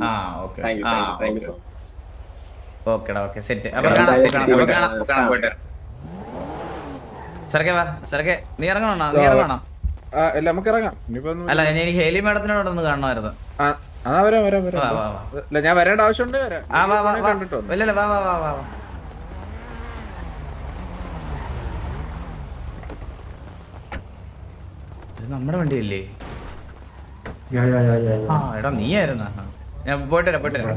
ആ okay thank you so ഓക്കെടാ okay set. അപ്പൊ കാണാം പോയിട്ട്. സരക്കെ വാ സരക്കെ, നീ ഇറങ്ങണോ? നീ ഇറങ്ങണോ? അല്ല നമുക്ക് ഇറങ്ങാം. അല്ല എനിക്ക് ഹേലി മാഡത്തിനോട് ഒന്ന് കാണണമായിരുന്നു. വരാം. ഞാൻ വരേണ്ട ആവശ്യമുണ്ട്. ആ വാ വാ വാ. ഇല്ലല്ല വാ വാ വാ വാ. ഇത് നമ്മുടെ വണ്ടിയല്ലേ? ആ എടാ നീ ആയിരുന്നാ? ഞാൻ പോയിട്ട് വരാം.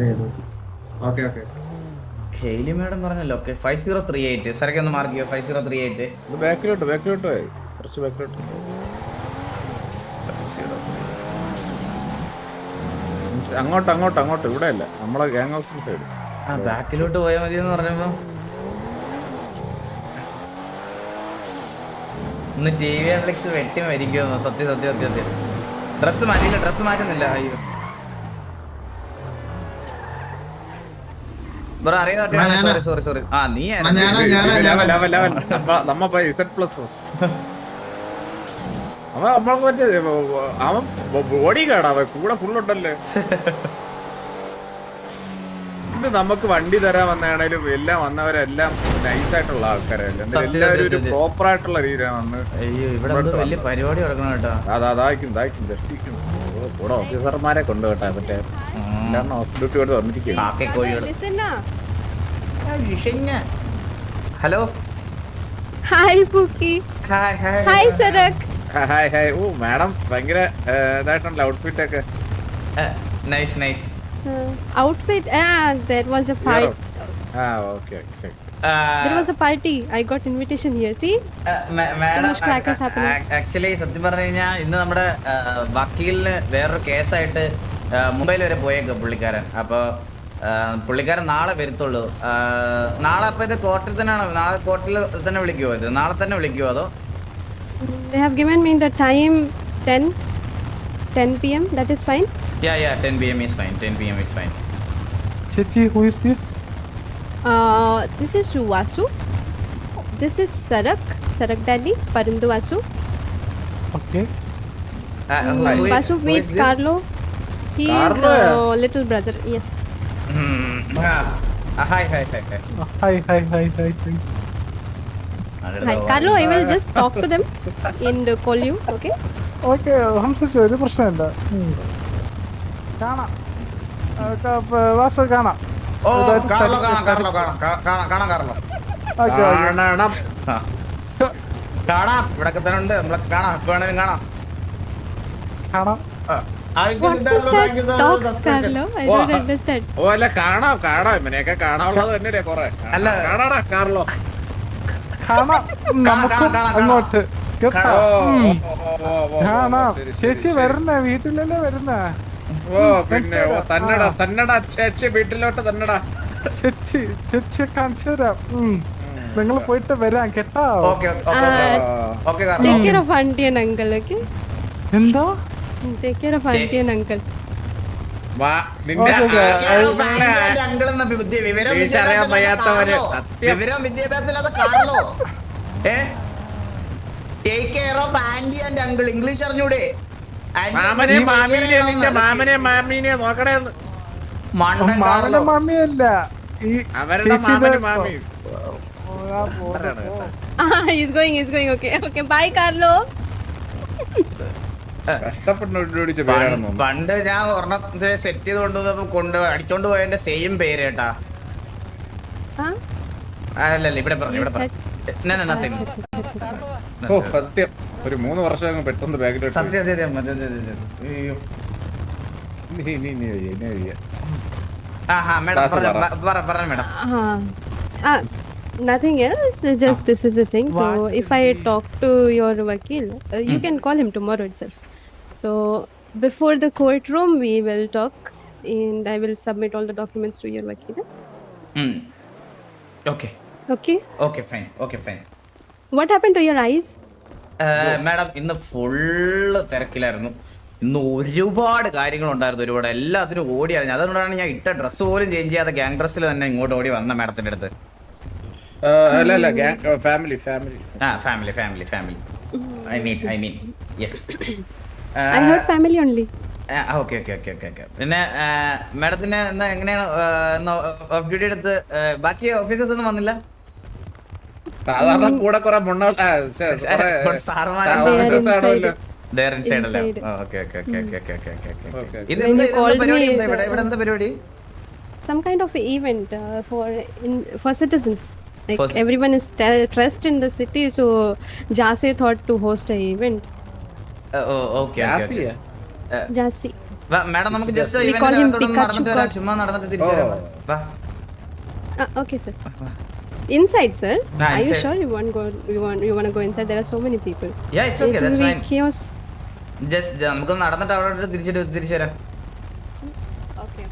ഹെയ്ലി മാഡം പറഞ്ഞല്ലോ. ഓക്കെ 5038 സരക്കെ ഒന്ന് മാർക്ക് ചെയ്യോ. 5038 ബാക്കിലോട്ട് കുറച്ച് ബാക്കിലോട്ട്. അങ്ങോട്ട് ഇവിടെ അല്ല, നമ്മളെ ഗ്യാങ് ഹൗസിന്റെ സൈഡ്. ആ ബാക്കിലോട്ട് പോയാൽ മതി എന്ന് പറഞ്ഞപ്പോ ഇന്ന് ടി വി അനലിക്സ് വെട്ടി മരിക്കുന്നു. സത്യം. ഡ്രസ്സ് മാറ്റുന്നില്ല. അയ്യോ ബ്രോ അറിയാം. സോറി. ആ നീ അവൻ ബോഡി കാടാ, കൂടെ ഫുള്ളുണ്ടല്ലേ. ഇത് നമുക്ക് വണ്ടി തരാൻ വന്നാണേലും എല്ലാം വന്നവരെല്ലാം നൈസായിട്ടുള്ള ആൾക്കാരല്ലേ. എല്ലാവരും ഒരു പ്രോപ്പർ ആയിട്ടുള്ള രീതിയിലാണ് വന്ന്. വലിയ പരിപാടി നടക്കണം കേട്ടോ. അതായിരിക്കും കൂടെ ഓഫീസർമാരെ കൊണ്ടുപോട്ടെ. മറ്റേ ഹോസ്പിറ്റൽ കൊണ്ട് വന്നിരിക്കും. ഹലോ ഹായ് പൂക്കി. ഹായ് സരക്. ഹായ്. ഓ മാഡം ഭയങ്കര ഇതായിട്ടുണ്ടല്ലോ ഔട്ട്ഫിറ്റ് ഒക്കെ. Nice Outfit. There was a party. Okay. There was a party. I got invitation here. See? Actually സത്യം പറഞ്ഞു കഴിഞ്ഞാൽ ഇന്ന് നമ്മുടെ വക്കീലിന് വേറൊരു കേസായിട്ട് മുംബൈയിൽ വരെ പോയേക്കും പുള്ളിക്കാരൻ. അപ്പോൾ പുള്ളിക്കാരൻ നാളെ വരത്തുള്ളൂ. നാളെ അപ്പോൾ ഇത് കോർട്ടിൽ തന്നെയാണോ? നാളെ കോർട്ടിൽ തന്നെ വിളിക്കുമോ? ഇത് നാളെ തന്നെ വിളിക്കുമോ അതോ? They have given me the time 10 p.m. That is fine. Yeah, 10 p.m. is fine. Chichi, who is this? This is Vasu. This is Sarak Daddy, Parindu Vasu. Okay. Vasu meets Carlo. He is little brother. Yes. Hi. Hi, Carlo. I will just talk to them and call you. Okay. Okay, സംസാരിച്ചു, ഒരു പ്രശ്നമില്ല. കാണാം വാസു കാണാം. ഇവിടൊക്കെ തന്നെ ഉണ്ട്. നമ്മളൊക്കെ കാണാം. എപ്പോ വേണേലും കാണാം. ഓ അല്ല കാണാം ഇവനെയൊക്കെ കാണാനുള്ളത് തന്നെയല്ലേ കൊറേ. അല്ല കാണാടാ കാർലോ. അങ്ങോട്ട് കാണാം. ചേച്ചി വരുന്ന വീട്ടിലല്ലേ വരുന്ന? ഓ പിന്നെ തന്നടാ ചേച്ചി വീട്ടിലോട്ട് തന്നടാ. ചേച്ചിയെ കാണിച്ചു തരാം. നിങ്ങൾ പോയിട്ട് വരാം കേട്ടോ. Take care of auntie and uncle, okay? എന്തോ? Take care of auntie and uncle. വിവരം വിദ്യാഭ്യാസമില്ലാത്ത കാണല്ലോ. Take care of aunty and uncle. English അറിഞ്ഞൂടെ? മാമീനെ നോക്കണേ. മാമിയല്ല ഈ മാമി. He's going. Okay. Bye, Carlo. പണ്ട് ഞാൻ ഒരെണ്ണത്തിന് സെറ്റ് ചെയ്ത് കൊണ്ടുവന്നപ്പോ അടിച്ചോണ്ട് പോയതിന്റെ സെയിം പേര് കേട്ടാ. അല്ലല്ല ഇവിടെ പറഞ്ഞു. സത്യം ഒരു 3 വർഷം പെട്ടെന്ന് ബാഗിലോട്ട്. സത്യം. Nothing else. Just this is the thing. So if I talk to your vakil, you can call him tomorrow itself. So before the courtroom, we will talk, and I will submit all the documents to your vakil. Okay, fine. What happened to your eyes? Madam ഇന്ന് full തിരക്കിലായിരുന്നു. ഇന്ന് ഒരുപാട് കാര്യങ്ങളുണ്ടായിരുന്നു. എല്ലാത്തിനും ഓടിയായിരുന്നു. അതുകൊണ്ടാണ് ഞാൻ ഇട്ട dress പോലും change ചെയ്യാതെ ഗ്യാങ് ഡ്രസ്സിൽ തന്നെ ഇങ്ങോട്ട് ഓടി വന്ന മാഡത്തിന്റെ അടുത്ത്. Family. Family. I mean, yes. I heard family only. Okay okay okay okay okay. പിന്നെ മാഡത്തിന് എന്നാ എങ്ങനെയാണ് ഓഫ് ഡ്യൂട്ടി എടുത്ത് ബാക്കി ഓഫീസേഴ്സ് ഒന്നും വന്നില്ല? സാധാരണ കൂടെ കുറെ ആണല്ലോ. They're inside അല്ലേ? Inside. Okay okay okay okay okay okay okay okay. Okay. ഇത് When എന്താ you called പരിപാടി? me, എന്താ ഇവിടെ ഇവിടെ എന്താ പരിപാടി? Some kind of event for citizens. Like For- everyone is stressed in the city, so Jase thought to host an event. Okay ജാസിയാ? Jase. Madam നമുക്ക് just We call him event Pikachu നടന്നിട്ട് വരാം. God. ചുമ്മാ നടന്നിട്ട് തിരിച്ചു വരാം. വാ. Okay, sir. Inside, sir. Nah, Are you inside. sure you want to go inside? There are so many people. Yeah, it's okay. It will That's be fine. chaos. Just നമുക്ക് നടന്നിട്ട് അവിടെ തിരിച്ചു വരാം. Okay.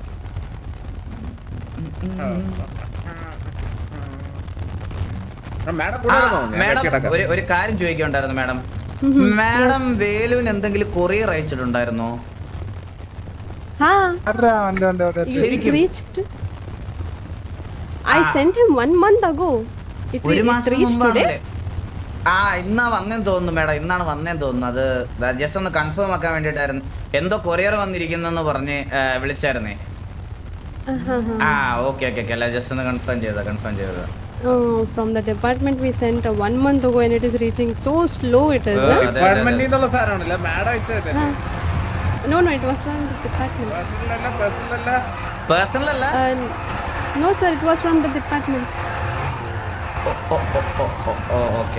മാഡം മാഡം ഒരു കാര്യം ചോദിക്കുന്നുണ്ടായിരുന്നു madam. Madam വേലുവിന് എന്തെങ്കിലും courier അയച്ചിട്ടുണ്ടായിരുന്നോ? Ha. ആരാ? ഉണ്ട്. You ശരിക്കും? reached. I sent him 1 month ago. ഒരു It മാസം reached today. മുമ്പാണല്ലേ? ഇന്നാ വന്നേന്ന് തോന്നുന്നു മാഡം. ഇന്നാണ് വന്നേന്ന് തോന്നുന്നു. അത് ജസ്റ്റ് ഒന്ന് കൺഫേം ആക്കാൻ വേണ്ടിട്ടായിരുന്നു. എന്തോ കൊറിയർ വന്നിരിക്കുന്നെന്ന് പറഞ്ഞ് വിളിച്ചായിരുന്നേ. Okay okay okay. അല്ല ജസ്റ്റ് ഒന്ന് കൺഫേം ചെയ്തതാ. Oh, from the department we sent 1 month ago and it is reaching so slow it is. Huh? ഡിപ്പാർട്ട്മെന്റിൽ നിന്നുള്ള സാധനമാണല്ലോ മാഡം അയച്ചതല്ലേ? No, it was from the department. Personal അല്ല. No, sir, it was from the department. Okay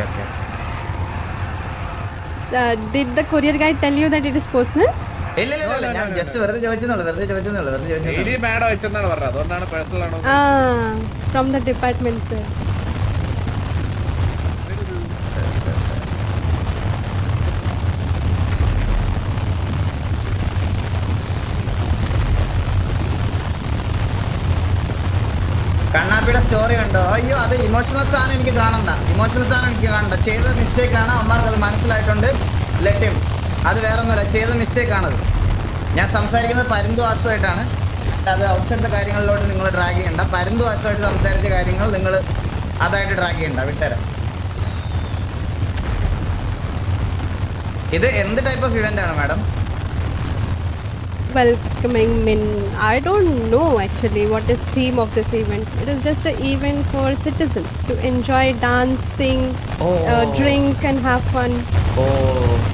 okay. Did the courier guy tell you that it is personal? ഇല്ല ഞാൻ just വെറുതെ ചോദിച്ചെന്നുള്ളൂ. Daily madam അയച്ചെന്നാണ് പറഞ്ഞത്, അതുകൊണ്ടാണ് പേഴ്സണൽ ആണോ? From the department, sir. കണ്ണാപ്പിയുടെ story കണ്ടോ? അയ്യോ അത് ഇമോഷണൽ സാധനം എനിക്ക് കാണണ്ട. ചെയ്ത മിസ്റ്റേക്ക് ആണ്. അമ്മമാർക്ക് അത് മനസ്സിലായിട്ടുണ്ട്. ലെറ്റിം അത് വേറെ ഒന്നുമില്ല. ചെയ്ത മിസ്റ്റേക്ക് ആണത്. ഞാൻ സംസാരിക്കുന്നത് പരുന്തു ആശുമായിട്ടാണ്. അത് ഔട്ട്സൈഡത്തെ കാര്യങ്ങളിലോട്ട് നിങ്ങൾ ഡ്രാഗ് ചെയ്യണ്ട. പരുന്തു ആശുമായിട്ട് സംസാരിച്ച കാര്യങ്ങൾ നിങ്ങൾ അതായിട്ട് ഡ്രാഗ് ചെയ്യണ്ട. വിട്ടുതരാം. ഇത് എന്ത് ടൈപ്പ് ഓഫ് ഇവന്റ് ആണ് madam? Welcoming Min. I don't know actually what is theme of this event. It is just an event for citizens to enjoy dancing, drink and have fun.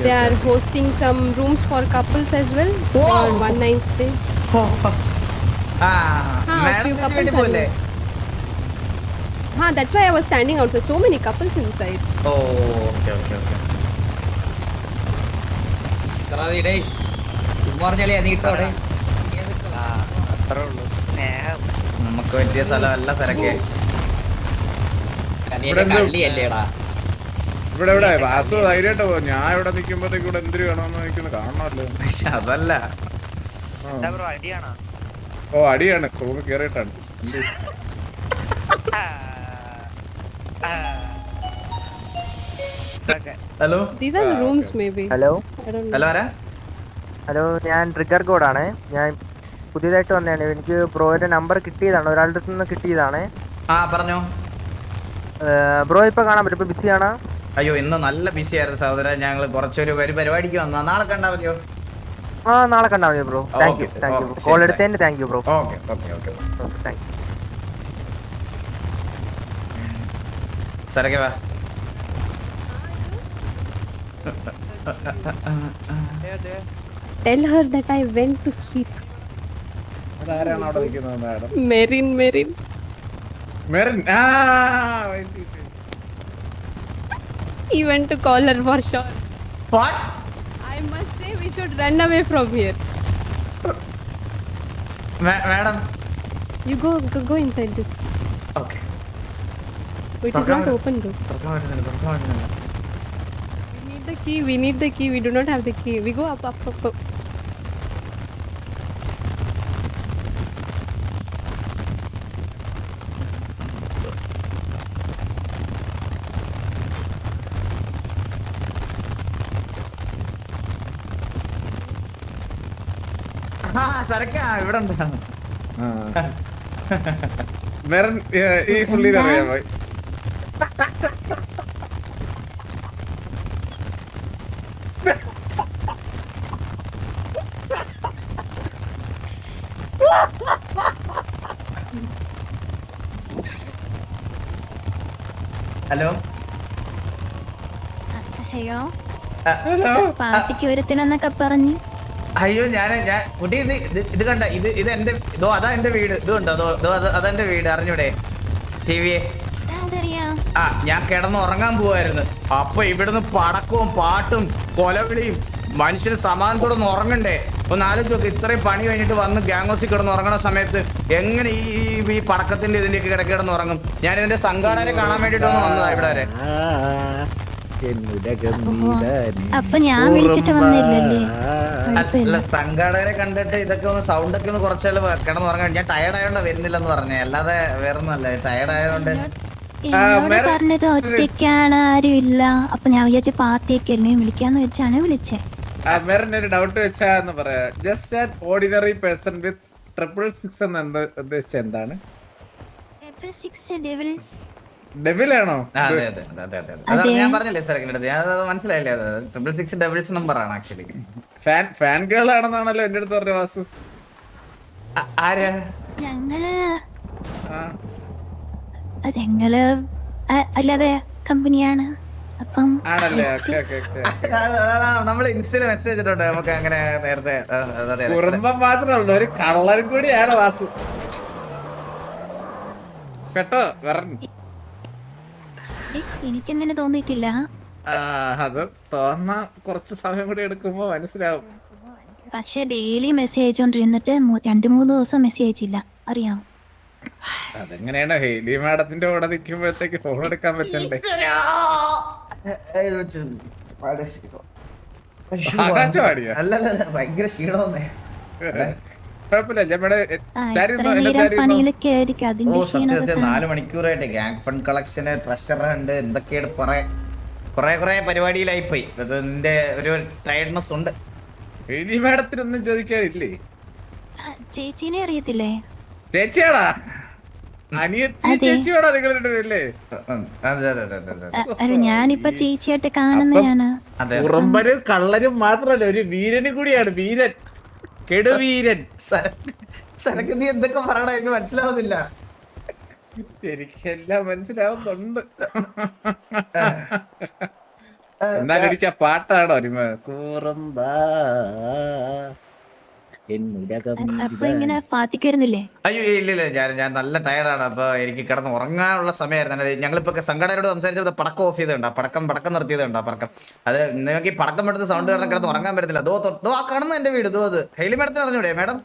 They are hosting some rooms for couples as well for one night stay. Madam വേണ്ടി പോലെ. That's why I was standing outside. So many couples inside. Okay. നമുക്ക് പറ്റിയ സ്ഥലമല്ല തിരക്കേ. ഇവിടെ വാസു ധൈര്യമായിട്ട് പോകും. ഞാൻ ഇവിടെ നിൽക്കുമ്പോഴത്തേക്ക് ഇവിടെ എന്തിനു വേണമെന്ന് എനിക്കൊന്ന് കാണണമല്ലോ. പക്ഷെ അതല്ല. അടിയാണ് റൂമിൽ കയറിയിട്ടാണ്. Hello These are rooms maybe. Hello I don't know. ആരാ? ഹലോ, ഞാൻ ട്രിഗർ കോഡാണ്. ഞാൻ പുതിയതായിട്ട് വന്നതാണ്. എനിക്ക് ബ്രോയുടെ നമ്പർ കിട്ടിയതാണ്, ഒരാളുടെ അടുത്ത് നിന്ന് കിട്ടിയതാണ്. പറഞ്ഞോ. ബ്രോ ഇപ്പൊ കാണാൻ പറ്റും? ഇപ്പൊ ബിസിയാണോ? അയ്യോ ഇന്ന് നല്ല ബിസി ആയിരുന്നു സഹോദരൻ. ഞങ്ങൾ കുറച്ചൊരു പരിപാടിക്ക് വന്നാ. നാളെ കണ്ടാ മതിയോ? നാളെ കണ്ടാൽ മതി ബ്രോ. താങ്ക് യു കോൾ എടുത്തതിന് thank you bro. Okay thank you. സരക്കെ വാ. Tell her that I went to sleep. അതാരാണ് അവിടെ നിൽക്കുന്നത് madam? Merin. Merin. He went to call her for sure. What? I must say we should run away from here. Madam. You go inside this. Okay. It is not open though. We need the key. We do not have the key. We go up. സരക്ക ഇവിടെ ഉണ്ടാണ്. മെറിൻ ഈ പുള്ളിനെ അറിയാമോ? Hello അയ്യോ hello പാർട്ടിക്ക് ഒരുത്തിനെന്നൊക്കെ പറഞ്ഞ് അയ്യോ ഞാൻ കുട്ടി ഇത് കണ്ട ഇത് എന്റെ ഇതോ അതാ എന്റെ വീട് ഇത് കണ്ടോ അതെന്റെ വീട് അറിഞ്ഞൂടെ ടിവിയെ അതറിയാ ഞാൻ കിടന്ന് ഉറങ്ങാൻ പോവായിരുന്നു അപ്പൊ ഇവിടുന്ന് പടക്കവും പാട്ടും കൊലവിളിയും മനുഷ്യന് സമാധാനത്തോടെ ഒന്ന് ഉറങ്ങണ്ടേ ഒന്ന് ആലോചിച്ച് നോക്ക് ഇത്രയും പണി കഴിഞ്ഞിട്ട് വന്ന് ഗ്യാങ് ഹൗസിൽ കിടന്ന് ഉറങ്ങണ സമയത്ത് എങ്ങനെ ഈ പടക്കത്തിന്റെ ഇതിന്റെയൊക്കെ കിടന്ന് ഉറങ്ങും ഞാൻ ഇതിന്റെ സംഘാടകരെ കാണാൻ വേണ്ടിട്ട് വന്നതാ ഇവിടെ വരെ അപ്പൊ ഞാൻ വിളിച്ചിട്ട് വന്നില്ലല്ലേ അല്ല സംഘാടകരെ കണ്ടിട്ട് ഇതൊക്കെ ഒന്ന് സൗണ്ട് ഒക്കെ ഒന്ന് കുറച്ചാൽ കിടന്ന് ഉറങ്ങാൻ ഞാൻ ടയർഡ് ആയതുകൊണ്ട് വരുന്നില്ലെന്ന് പറഞ്ഞേ അല്ലാതെ വേറൊന്നുമല്ല ടയർഡ് ആയതുകൊണ്ട് എന്നോട് പറഞ്ഞത് ഒറ്റയ്ക്കാണ് ആരും ഇല്ല അപ്പൊ ഞാൻ വിചാരിച്ച പാർട്ടിയൊക്കെ അല്ലേ വിളിക്കാന്ന് വെച്ചാണ് വിളിച്ചേ ഒരു ഡൗട്ട് വെച്ചാന്ന് പറയാ just an ordinary person with 666 എന്ന് ഉദ്ദേശിച്ച എന്താണ് ഡെവിലാണോ അതെ ഞാൻ പറഞ്ഞില്ലേ തിരക്കിനടുത്ത് ഞാൻ മനസ്സിലായില്ലേ അത് 666 ഡബിൾസ് നമ്പർ ആണ് ആക്ച്വലി ഫാൻ ഗേൾ ആണെന്നാണല്ലോ എന്റെ അടുത്ത് പറഞ്ഞ വാസു ആരാ ഞങ്ങള് അതെങ്ങള് അല്ലാതെ കമ്പനിയാണ് അപ്പം ആണല്ലേ നമ്മൾ ഇൻസ്റ്റയില് മെസ്സേജ് ചെയ്തിട്ടുണ്ട് നമുക്ക് അങ്ങനെ നേരത്തെ കുറുമ്പം മാത്രമല്ല ഒരു കള്ളനും കൂടിയാണ് വാസു കേട്ടോ പറഞ്ഞു എനിക്കങ്ങനെ തോന്നിയിട്ടില്ല അത് തോന്നാ കുറച്ച് സമയം കൂടി എടുക്കുമ്പോ മനസ്സിലാവും പക്ഷെ ഡെയിലി മെസ്സേജ് അയച്ചോണ്ടിരുന്നിട്ട് 2-3 ദിവസം മെസ്സേജ് അയച്ചില്ല അറിയാം അതെങ്ങനെയാണ് ഹെയ്ലി മാഡത്തിന്റെ കൂടെ നിൽക്കുമ്പോഴത്തേക്ക് ഫോൺ എടുക്കാൻ പറ്റണ്ടേ ആകാശവാണിയാ അല്ലല്ല ഭയങ്കര ക്ഷീണമൊന്നേ കുഴപ്പമില്ല ഇത്ര നേരം പണിയിലൊക്കെ ആയിരിക്കും അതിന്റെ ഓ ക്ഷീണമൊക്കെ സത്യത്തിൽ കാണും. 4 മണിക്കൂറായിട്ട് ഗ്യാങ് ഫണ്ട് കളക്ഷന് ട്രഷർ ഉണ്ട് എന്തൊക്കെയാണ് കുറെ പരിപാടിയിലായിപ്പോയി അതിന്റെ ഒരു ടയർഡ്നെസ് ഉണ്ട് ഹെയ്ലി മാഡത്തിനൊന്നും ചോദിക്കാനില്ലേ ചേച്ചീനെ അറിയത്തില്ലേ ചേച്ചിയാടാ അനിയത്തി അതെ. ചേച്ചിയോടാ നിങ്ങളില്ലേ അതെ അതെ അതെ അതെ അതെ അല്ല ഞാനിപ്പൊ ചേച്ചിയായിട്ട് കാണുന്നതാണ് അതെ ഉറമ്പനും കള്ളനും മാത്രല്ല ഒരു വീരനും കൂടിയാണ് വീരൻ കെടുവീരൻ സനക്ക് നീ എന്തൊക്കെ പറയണ എനിക്ക് മനസ്സിലാവുന്നില്ല എനിക്കെല്ലാം മനസ്സിലാവുന്നുണ്ട് എന്നാലും എനിക്ക് ആ പാട്ടാണോ കൂറമ്പ അപ്പൊ ഇങ്ങനെ പാർട്ടിക്ക് വരുന്നില്ലേ അയ്യോ ഇല്ല ഞാൻ നല്ല ടയർഡാണ് അപ്പൊ എനിക്ക് കിടന്ന് ഉറങ്ങാനുള്ള സമയമായിരുന്നു ഞങ്ങളിപ്പോ സംഘടനയോട് സംസാരിച്ചത് പടക്കം ഓഫ് ചെയ്തിട്ടുണ്ടോ പടക്കം നിർത്തിയതുണ്ടോ പടക്കം അത് നിങ്ങൾക്ക് ഈ പടക്കം എടുത്ത് സൗണ്ട് കാരണം കിടന്ന് ഉറങ്ങാൻ പറ്റത്തില്ല ദോ ആ കാണുന്ന എന്റെ വീട് അത് ഹെയിലി മാഡത്തിന് അറിഞ്ഞൂടെ മാഡം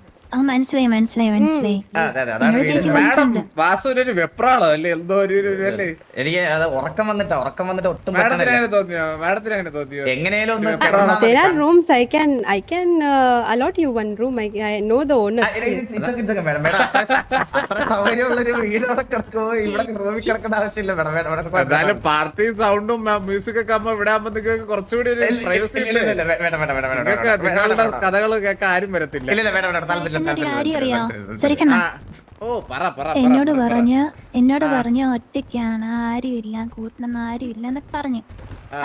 മനസ്സിലായി അതെ അതെ അതാണ് വീട്. മാഡം വാസുവിനൊരു വെപ്രാളോ അല്ലേ എന്തോ ഒരു അല്ലേ എനിക്ക് അത് ഉറക്കം വന്നിട്ട് ഒട്ടും മാഡത്തിന് പറ്റണില്ല അങ്ങനെ തോന്നിയോ മാഡത്തിന് അങ്ങനെ തോന്നിയോ എങ്ങനെയാലും ഒന്ന് കിടന്നാ മതി. There are rooms I can allot you one room. I know the owner. ഇതൊക്കെ മേഡം അത്ര സൗകര്യമുള്ളൊരു വീട് അവിടെ കിടക്കുമ്പോ ഇവിടെ റൂമിൽ കിടക്കേണ്ട ആവശ്യമില്ല മേഡം എന്നാലും പാർട്ടി സൗണ്ടും മ്യൂസിക് ഒക്കെ ആകുമ്പോ ഇവിടെ ആകുമ്പോ നിങ്ങൾക്ക് കുറച്ചുകൂടി ഒരു പ്രൈവസി നിങ്ങളുടെ കഥകൾ കേൾക്കാൻ ആരും വരത്തില്ല ഒരു കാര്യം അറിയോ ശരിക്കണ്ണ ഓ പറ എന്നോട് പറഞ്ഞ ഒറ്റയ്ക്കാണ് ആരും ഇല്ല കൂട്ടണമെന്ന് ആരും ഇല്ല എന്നൊക്കെ പറഞ്ഞു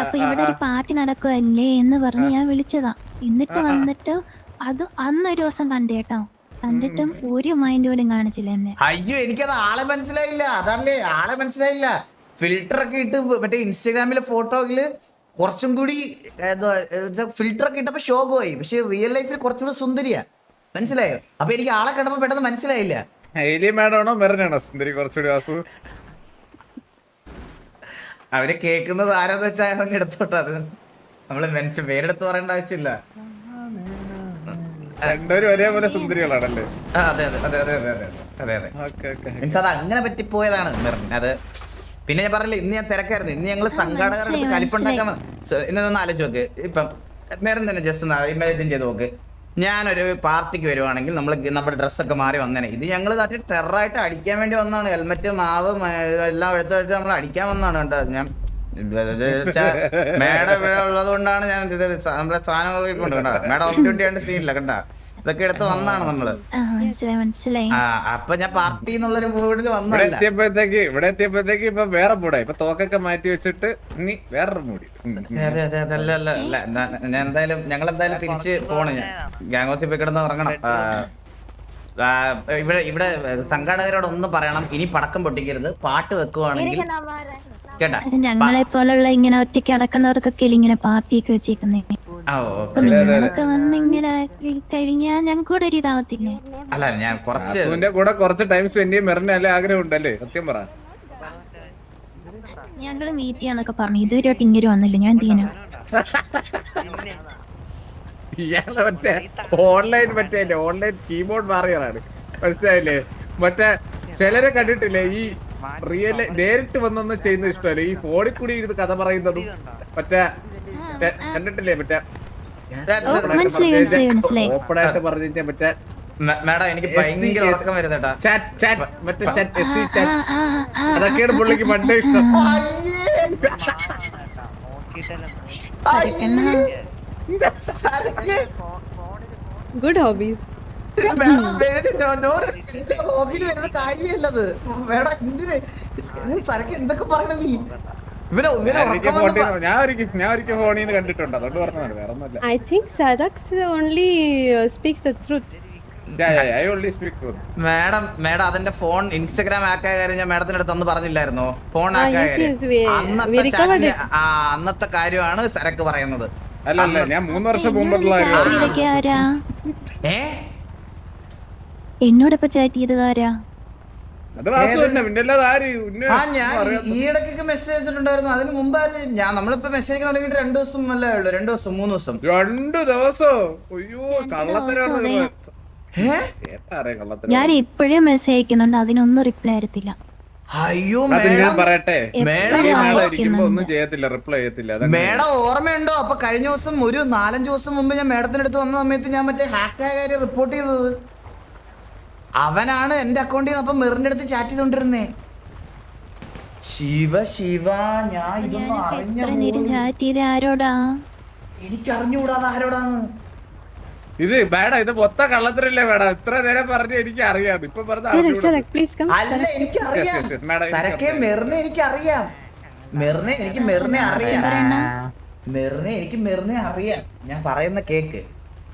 അപ്പൊ ഇവിടെ ഒരു പാർട്ടി നടക്കുവല്ലേ എന്ന് പറഞ്ഞ് ഞാൻ വിളിച്ചതാ എന്നിട്ട് വന്നിട്ട് അത് അന്നൊരു ദിവസം കണ്ടേട്ടോ കണ്ടിട്ടും ഒരു മൈൻഡ് പോലും കാണിച്ചില്ല എന്നെ അയ്യോ എനിക്കത് ആളെ മനസ്സിലായില്ല അതല്ലേ ആളെ മനസ്സിലായില്ല ഫിൽറ്റർ ഒക്കെ ഇട്ട് മറ്റേ ഇൻസ്റ്റാഗ്രാമിലെ ഫോട്ടോയില് കുറച്ചും കൂടി ഫിൽറ്റർ ഒക്കെ ഇട്ടപ്പോ ഷോകമായി പക്ഷെ റിയൽ ലൈഫിൽ കുറച്ചുകൂടി സുന്ദരിയാ മനസ്സിലായോ അപ്പൊ എനിക്ക് ആളെ കണ്ടപ്പോ പെട്ടെന്ന് മനസ്സിലായില്ല ഹെയ്ലി മാഡമാണോ മെറിനാണോ സുന്ദരി കുറച്ചുകൂടി വാസു അവര് കേൾക്കുന്നത് ആരാന്ന് വെച്ചാൽ അങ്ങ് എടുത്തോട്ടെ അത് നമ്മള് പേരെടുത്ത് പറയേണ്ട ആവശ്യമില്ല രണ്ടുപേരും ഒരേപോലെ സുന്ദരികളാണല്ലേ അതെ അതെ അതെ അതെ അതെ അതെ അതെ ഓക്കെ ഓക്കെ മീൻസ് അത് അങ്ങനെ പറ്റിപ്പോയതാണ് മെറിൻ അത് പിന്നെ ഞാൻ പറഞ്ഞില്ല ഇന്ന് ഞാൻ തിരക്കായിരുന്നു ഇന്ന് ഞങ്ങള് സംഘാടകരുടെ കലിപ്പുണ്ടാക്കാൻ ഇന്നൊന്ന് ആലോചിച്ച് നോക്ക് ഇപ്പം മെറിൻ തന്നെ ജസ്റ്റ് ഒന്ന് ഇമാജിൻ ചെയ്ത് നോക്ക് ഞാനൊരു പാർട്ടിക്ക് വരുവാണെങ്കിൽ നമ്മുടെ ഡ്രസ്സൊക്കെ മാറി വന്നേനെ ഇത് ഞങ്ങൾ നാട്ടിൽ ടെററായിട്ട് അടിക്കാൻ വേണ്ടി വന്നതാണ് ഹെൽമെറ്റ് മാവ് എല്ലാം എടുത്ത് നമ്മൾ അടിക്കാൻ വന്നതാണ് കേട്ടോ ഞാൻ മേഡം ഇവിടെ ഉള്ളത് കൊണ്ടാണ് ഞാൻ നമ്മുടെ സാധനങ്ങൾ കൊണ്ട് കണ്ട മേഡം ഓഫ് ഡ്യൂട്ടി ആയിട്ട് സീനില്ല കണ്ട ഇതൊക്കെ എടുത്ത് വന്നതാണ് നമ്മള് മനസ്സിലായി അപ്പൊ ഞാൻ പാർട്ടി എന്നുള്ളൊരു മൂഡിൽ വന്നതല്ല ഇവിടെ എത്തിയപ്പോഴത്തേക്ക് ഇപ്പൊ വേറെ മൂടാ ഇപ്പൊ തോക്കൊക്കെ മാറ്റി വെച്ചിട്ട് നീ വേറൊരു മൂടി അതെ അതെ അതെ അല്ല ഞാൻ എന്തായാലും ഞങ്ങൾ എന്തായാലും തിരിച്ച് പോണ് ഞാൻ ഗ്യാങ് ഹൗസിൽ പോയി കിടന്ന് ഉറങ്ങണം ഇവിടെ സംഘാടകരോട് ഒന്ന് പറയണം, ഇനി പടക്കം പൊട്ടിക്കരുത്. പാട്ട് വെക്കുവാണെങ്കിൽ കേട്ടാ. ഞങ്ങളെ പോലുള്ള ഇങ്ങനെ ഒറ്റയ്ക്ക് അടക്കുന്നവർക്കൊക്കെ ഇങ്ങനെ പാർട്ടിയൊക്കെ വെച്ചേക്കുന്നേ. ആ, അപ്പൊ ഓക്കേ. നിങ്ങളൊക്കെ വന്ന് ഇങ്ങനെ കഴിഞ്ഞാൽ ഞങ്ങൾക്ക് കൂടെ ഒരു ഇതാവത്തില്ലേ? അല്ല ഞാൻ കുറച്ച് അസുവിന്റെ കൂടെ കുറച്ച് ടൈം സ്പെൻഡ് ചെയ്യാൻ മെറിന് ആഗ്രഹം ഉണ്ടല്ലേ? സത്യം പറ. ഞങ്ങള് മീറ്റ് ചെയ്യാന്നൊക്കെ പറഞ്ഞു, ഇതുവരെയായിട്ട് ഇങ്ങനെ വന്നില്ല. ഞാൻ എന്ത് ചെയ്യാനാ? ഇയാളെ മറ്റേ ഓൺലൈൻ കീബോർഡ് വാറിയറാണ്, മനസ്സിലായില്ലേ? മറ്റേ ചിലരെ കണ്ടിട്ടില്ലേ ഈ റിയൽ നേരിട്ട് വന്നൊന്നും ചെയ്യുന്നത് ഇഷ്ടമല്ല, ഈ ഫോണിൽ കൂടി ഇരുന്ന് കഥ പറയുന്നതും മറ്റേ കണ്ടിട്ടില്ലേ? മറ്റേ മനസ്സിലായി. ഓപ്പൺ ആയിട്ട് പറഞ്ഞ മറ്റേ മാഡം എനിക്ക് ഭയങ്കര ഉറക്കം വരുന്നേട്ടാ. മറ്റേ അതൊക്കെയാണ് പുള്ളിക്ക് പണ്ടേ ഇഷ്ടം. Good hobbies. കാര്യമല്ലത് മേഡം. സരക്ക് എന്തൊക്കെ പറയണ നീ? ഞാൻ ഒരിക്കൽ ഫോണിൽ നിന്ന് കണ്ടിട്ടുണ്ട്, അതുകൊണ്ട് പറഞ്ഞതാണ്, വേറെ ഒന്നുമില്ല. I think Sarax only speaks the truth. I only speak truth. Madam അതിന്റെ ഫോൺ ഇൻസ്റ്റഗ്രാം ആക്കായ കാര്യം ഞാൻ മേഡത്തിന്റെ അടുത്ത് ഒന്ന് പറഞ്ഞില്ലായിരുന്നോ? ഫോൺ ആക്കായ yes, കാര്യം. yes, we recovered it. അന്നത്തെ കാര്യമാണ് സരക്ക് പറയുന്നത്. അല്ല ഞാൻ 3 വർഷം മുമ്പുള്ള ചാറ്റിയതൊക്കെ ആരാ? ഏ എന്നോടൊപ്പം ചാറ്റ് ചെയ്തത് ആരാ? അത് വാസു തന്നെ, പിന്നെ അല്ലാതെ ആര്? ഞാൻ ഈ ഇടയ്ക്കൊക്കെ മെസ്സേജ് അയച്ചിട്ടുണ്ടായിരുന്നു. അതിന് മുമ്പ് നമ്മളിപ്പോ മെസ്സേജ് തുടങ്ങിയിട്ട് 2 ദിവസം അല്ലേ ഉള്ളൂ, 2 ദിവസം 3 ദിവസം. 2 ദിവസോ? അയ്യോ, കള്ളത്തരാണ്. ഞാൻ ഇപ്പോഴും മെസ്സേജ് അയക്കുന്നുണ്ട്, അതിനൊന്നും റിപ്ലൈ തരത്തില്ല. അയ്യോ അത് ഞാൻ പറയട്ടെ, എപ്പോഴും ഒന്നും ചെയ്യത്തില്ല, റിപ്ലൈ ചെയ്യത്തില്ല. മേഡം ഓർമ്മയുണ്ടോ? അപ്പൊ കഴിഞ്ഞ ദിവസം ഒരു 4-5 ദിവസം മുമ്പ് ഞാൻ മേഡത്തിന്റെ അടുത്ത് വന്ന സമയത്ത് ഞാൻ മറ്റേ ഹാക്കായ കാര്യം റിപ്പോർട്ട് ചെയ്തത് അവനാണ്. എന്റെ അക്കൗണ്ടിൽ നിന്ന് അപ്പൊ മെറിന്റെ അടുത്ത് ചാറ്റ് ചെയ്തോണ്ടിരുന്നേ. ശിവ ഞാൻ ഇതൊന്നും എത്ര നേരം ചാറ്റ് ചെയ്ത ആരോടാ? എനിക്ക് അറിഞ്ഞുകൂടാതെ ആരോടാന്ന്. ഇത് വേടാ, ഇത് മൊത്തം കള്ളത്തരല്ലേ വേടാ? ഇത്ര നേരം പറഞ്ഞു എനിക്ക് അറിയാം, ഇപ്പൊ Sarax, please come. അല്ല എനിക്കറിയാം സരക്കെ മെറിനെ എനിക്കറിയാം. എനിക്ക് മെറിനെ അറിയാം. ഞാൻ പറയുന്ന കേക്ക്,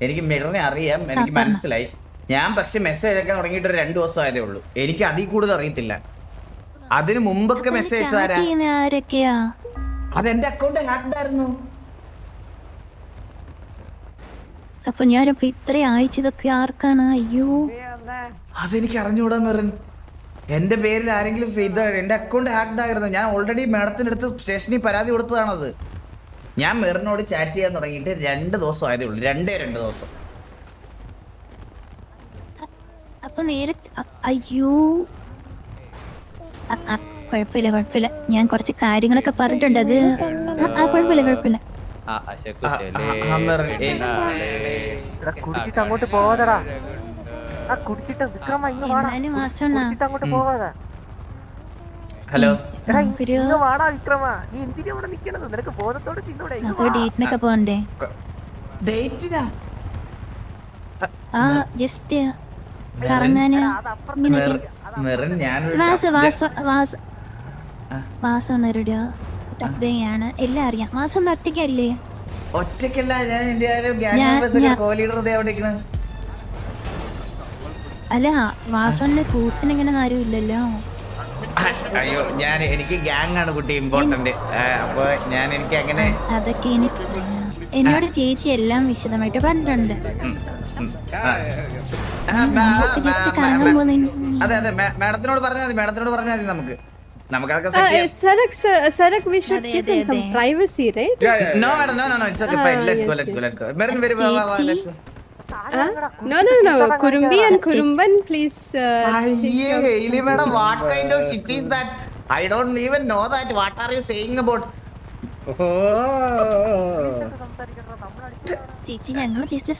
എനിക്ക് മെറിനെ അറിയാം, എനിക്ക് മനസ്സിലായി. ഞാൻ പക്ഷെ മെസ്സേജ് അയക്കാൻ തുടങ്ങിയിട്ട് 2 ദിവസം ആയതേ ഉള്ളൂ. എനിക്ക് അതിൽ കൂടുതൽ അറിയത്തില്ല. അതിന് മുമ്പൊക്കെ മെസ്സേജ് അയച്ചതാരാ? ആരൊക്കെയാ? അതെന്റെ അക്കൗണ്ട് ഹാക്ഡ് ആയിരുന്നു. അപ്പൊ ഞാനിപ്പോ ഇത്രയും അയച്ചതൊക്കെ ആർക്കാണ്? അയ്യോ, അതെനിക്ക് അറിഞ്ഞുകൂടാ മെറിൻ. എന്റെ പേരിൽ ആരെങ്കിലും എന്റെ അക്കൗണ്ട് ഹാക്ഡ് ആയിരുന്നു. ഞാൻ ഓൾറെഡി മാഡത്തിന്റെ അടുത്ത് സ്റ്റേഷനിൽ പരാതി കൊടുത്തതാണത്. ഞാൻ മെറിനോട് ചാറ്റ് ചെയ്യാൻ തുടങ്ങിയിട്ട് 2 ദിവസം ആയതേ ഉള്ളൂ. 2 ദിവസം. അപ്പൊ നേരെ അയ്യോ, കുഴപ്പമില്ല. ഞാൻ കുറച്ച് കാര്യങ്ങളൊക്കെ പറഞ്ഞിട്ടുണ്ട്. അത് കുഴപ്പമില്ല. കുടിച്ചിട്ട് അങ്ങോട്ട് പോവാതടാ. കുടിച്ചിട്ട് വിക്രമ ഇന്ന് എന്നാലും വാസണ്ണ, അങ്ങോട്ട് പോവാതെ. ഹലോ നമുക്കൊരു വാടാ വിക്രമ, നീ എന്തിനാ ഇവിടെ നിക്കണത്? നിനക്ക് ബോധത്തോടെ തിന്നൂടെ? ഡേറ്റിനൊക്കെ പോണ്ടേ? ഡേറ്റിനാ? ജസ്റ്റ് കറങ്ങാന് മെറിൻ ഞാൻ വാസണ്ണരുടെ ടപ്പയാണ് എല്ലാം അറിയാം. വാസണ്ണ ഒറ്റയ്ക്കല്ലേ? ഒറ്റയ്ക്കല്ല, ഞാൻ എന്റെ കോ ലീഡർ അവിടെ നിൽക്കണ. അല്ല, വാസണ്ണ കൂട്ടിനിങ്ങനെ ആരും ഇല്ലല്ലോ. അയ്യോ, എനിക്ക് ഗ്യാങ് ആണ് കുട്ടി ഇമ്പോർട്ടന്റ്. അപ്പൊ എനിക്ക് അങ്ങനെ അതൊക്കെ എനിക്ക് എന്നോട് ചേച്ചി എല്ലാം വിശദമായിട്ട് പറഞ്ഞിട്ടുണ്ട്. ജസ്റ്റ് കറങ്ങാൻ പോകുന്ന അതെ മാഡത്തിനോട് പറഞ്ഞാൽ മതി. നമുക്കതൊക്കെ Sarax, we should give him some privacy, right? No, it's okay, fine. Let's go. Merin, let's go. No. Kurumbi and Kurumban, please. Hailey madam, what kind of shit is that? I don't even know that. What are you saying about? ചേച്ചി ഞങ്ങൾ just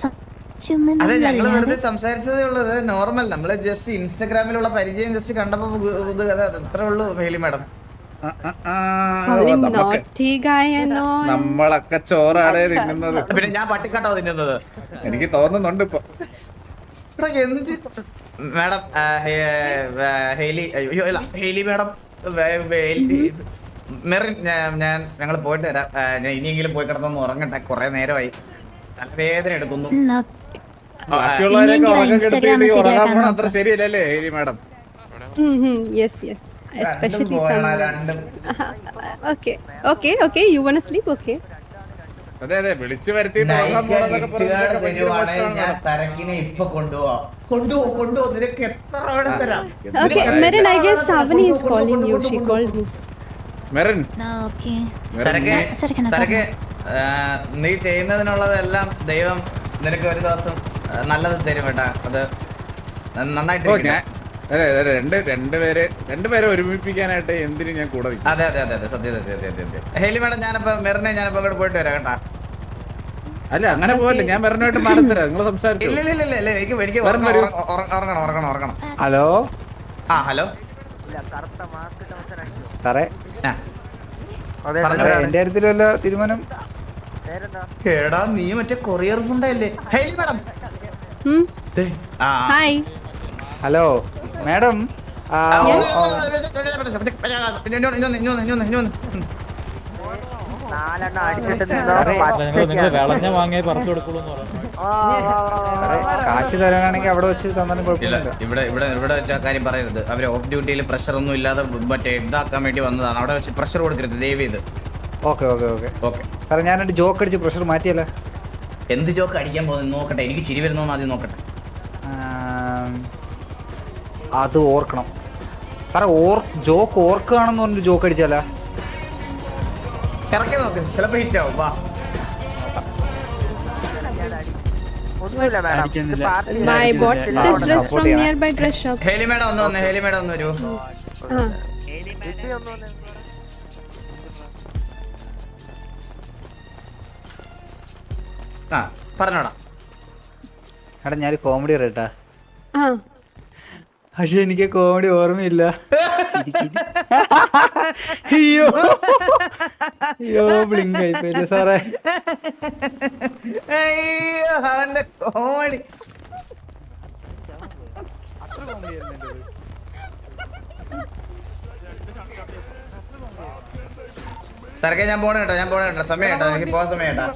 അതെ, ഞങ്ങൾ വെറുതെ സംസാരിച്ചതേ ഉള്ളത്. Normal, നമ്മള് just ഇൻസ്റ്റാഗ്രാമിലുള്ള പരിചയം just കണ്ടപ്പോ അത്രേ ഉള്ളൂ. ഹെയ്ലി മാഡം നമ്മളൊക്കെ ചോറാണ് തിന്നുന്നത്. പിന്നെ ഞാൻ പട്ടിക്കാട്ടോ തിന്നുന്നത് എനിക്ക് തോന്നുന്നുണ്ട് ഇപ്പൊ. എന്ത് മാഡം? ഹെയ്ലി മാഡം, മെറിൻ, ഞങ്ങൾ പോയിട്ട് വരാം. ഞാൻ ഇനിയെങ്കിലും പോയി കിടന്നൊന്ന് ഉറങ്ങട്ടെ. കുറെ നേരമായി, തലവേദന എടുക്കുന്നു. ബാക്കിയുള്ളവരൊക്കെ ഇനിയെങ്കിലും ഉറക്കം Instagram കെടുത്തിട്ട് ഉറങ്ങാൻ ശരിയാക്കാൻ പോണ അത്ര ശരിയല്ലല്ലേ Haley madam? Yes, yes. Especially രണ്ടും പോകണം, some. രണ്ടും. Okay. You wanna sleep? Okay. അതെ അതെ വിളിച്ചു വരുത്തിയിട്ട് ഉറങ്ങാൻ നൈറ്റ് പോണെന്നൊക്കെ ഗിഫ്റ്റുകാർ പറഞ്ഞാൽ ഭയങ്കര തരുവാണെങ്കിൽ ഞാൻ പ്രശ്നമാണ്. സരക്കിനെ ഇപ്പൊ കൊണ്ടുപോവാ നിനക്ക് എത്ര വേണം തരാം. Okay, Merin, I guess Savani is calling you. She called me. Merin okay സരക്കെ സരക്കിനെ സരക്കെ നീ ചെയ്യുന്നതിനുള്ളതെല്ലാം ദൈവം നിനക്ക് ഒരു ദിവസം നല്ലത് തരും കേട്ടാ. അത് നന്നായിട്ട് ഓ ഞാൻ അതെ അതെ രണ്ടുപേരെ ഒരുമിപ്പിക്കാനായിട്ട് എന്തിനും ഞാൻ കൂടെ നിൽക്കും. അതെ സത്യം. ഹേലി മേഡം ഞാനിപ്പോ മെറിനെ ഞാനിപ്പോ അങ്ങോട്ട് പോയിട്ട് വരാം കേട്ടാ. അല്ല അങ്ങനെ പോവല്ലേ, ഞാൻ മെറിനായിട്ട് മാറത്തരാം. നിങ്ങൾ സംസാരിച്ചു. ഇല്ല എനിക്ക് വെറും വരൂ. ഉറങ്ങണം. ഹലോ ആ ഹലോ സാറേ ആ അതെ പറഞ്ഞോ. സാറേ. എന്റെ കാര്യത്തിൽ വല്ല തീരുമാനം? പേരെന്താ? കേടാ നീ മറ്റേ കൊറിയർ ഫുണ്ടല്ലേ ഹേലി മേഡം? Hmm? ആ Hi. ഹലോ മാഡം നാലെണ്ണം അടിച്ചിട്ട് വിളഞ്ഞ വാങ്ങിയ പറിച്ചു കൊടുക്കുള്ളൂ. കാശ് തരാനാണെങ്കിൽ അവിടെ വെച്ച് തന്നാലും കുഴപ്പമില്ല. ഇവിടെ വെച്ച കാര്യം പറയരുത്. അവര് ഓഫ് ഡ്യൂട്ടിയിൽ പ്രഷർ ഒന്നും ഇല്ലാതെ മറ്റേ ഇതാക്കാൻ വേണ്ടി വന്നതാണ്. അവിടെ വെച്ച് പ്രഷർ കൊടുക്കരുത് ദയവ് ചെയ്ത്. ഓക്കെ ഓക്കെ സാറേ ഞാനൊരു ജോക്ക് അടിച്ച് പ്രഷർ മാറ്റിയല്ല. എന്ത് ജോക്ക് അടിക്കാൻ പോകുന്നത് നോക്കട്ടെ. എനിക്ക് ചിരി വരുന്നോന്ന് ആദ്യം നോക്കട്ടെ. അത് ഓർക്കണം സാറേ. ജോക്ക് ഓർക്കുകയാണെന്ന് പറഞ്ഞൊരു ജോക്ക് അടിച്ചാല ഇറക്കി നോക്ക്, ചിലപ്പോ ഹിറ്റ് ആവും. വാ ഒന്നുമില്ല മാഡം. ഇത് party I bought this dress from nearby dress shop. Haley madam ഒന്ന് വന്നേ. ഹേലി മേഡം ഒന്ന് വരൂ. Ah. ലിപി ഒന്നും ആ പറഞ്ഞോടാ. എടാ ഞാൻ കോമഡി പറയട്ടാ. Ah. പക്ഷെ എനിക്ക് കോമഡി ഓർമ്മയില്ല. അയ്യോ ബ്ലിങ്ക് ആയിപ്പോയില്ലേ സാറേ. അയ്യോ അവന്റെ കോമഡി. തിരക്കെ ഞാൻ പോണ കേട്ടോ. സമയം കേട്ടോ. എനിക്ക് പോകാൻ സമയം കേട്ടോ.